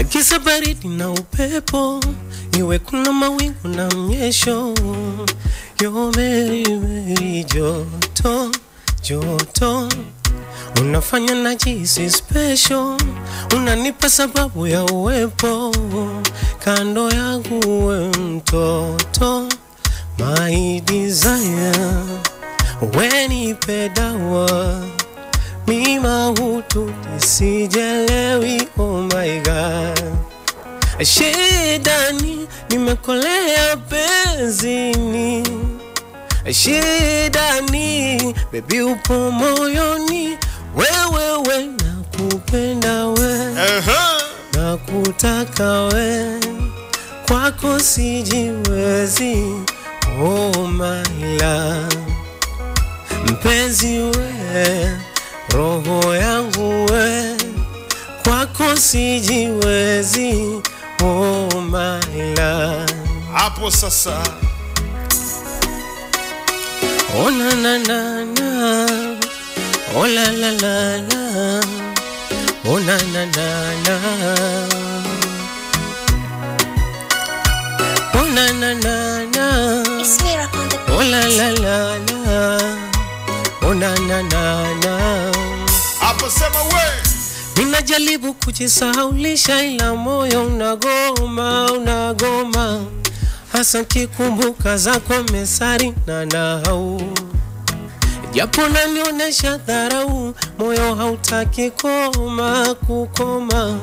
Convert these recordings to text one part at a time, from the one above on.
Kisa baridi na upepo, iwe kuna mawingu na mnyesho. Yo Mary joto, joto, unafanya najisi special. Unanipa sababu ya uwepo kando yangu we mtoto. My desire, wenipe dawa mima hutu nisijelewi. Oh my God, shidani nimekolea penzini. Shidani baby upo moyoni. Wewe nakupenda we, nakutaka we, kwako sijiwezi. Oh my love, mpenzi we, roho yangu we, kwako sijiwezi. Oh my love. Hapo sasa. Oh na na na na, oh la la la la, oh na na na na, oh na na na na, oh la la la la, oh na na na na. Hapo sema we. Ninajaribu kujisahaulisha ila moyo unagoma, unagoma. Hasa kikumbuka zako mesari na nahau. Japo nanionesha dharau, moyo hautaki kukoma.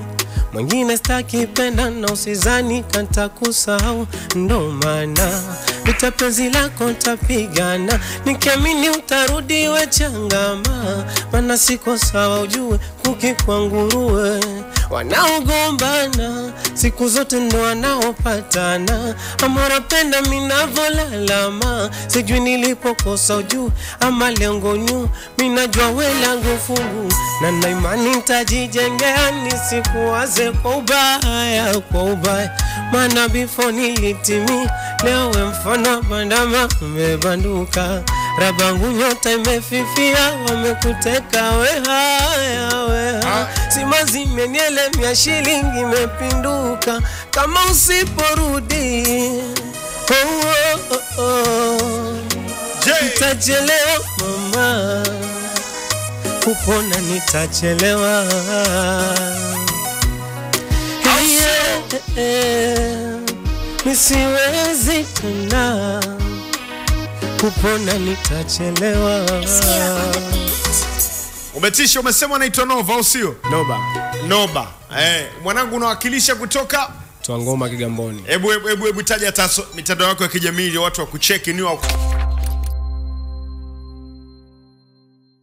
Mwingine staki penda na usizani kanta kusahau. Ndo maana nitapenzi lako tapigana, nikiamini utarudi we changama. Mana siko sawa ujue kuki kwa nguruwe. Wanaogombana siku zote ndo wanaopatana. Amora penda minavolalama, sijui nilipokosa ujue ama lengo nyu. Minajua we langu fungu na naimani nitajijengea, nisikuwaze kwa ubaya, kwa ubaya. Mana before nilitimi, leo we mfano bandama umebanduka. Rabangu nyota imefifia, wamekuteka we haya, we haya. Simazi menielemia shilingi imepinduka kama usiporudi. Oh oh oh oh, nitachelewa mama, kupona nitachelewa. Nisiwezi tena, kupona nitachelewa. Umetisha, umesema naitwa Nova au sio? Noba. Noba. Mwanangu unawakilisha kutoka Twangoma Kigamboni. Hebu taja mitandao yako ya kijamii ili watu wakucheki ni